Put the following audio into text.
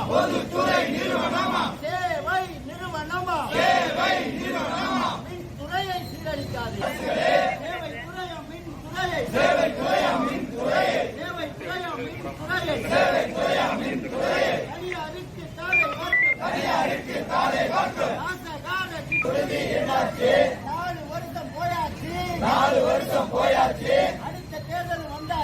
பொதுத்துறை நிறுவனமா சேவை நிறுவனமா மின்துறையை சீரழிக்காது தனியாருக்கு தாரை வாக்கு 4 வருஷம் போயாச்சு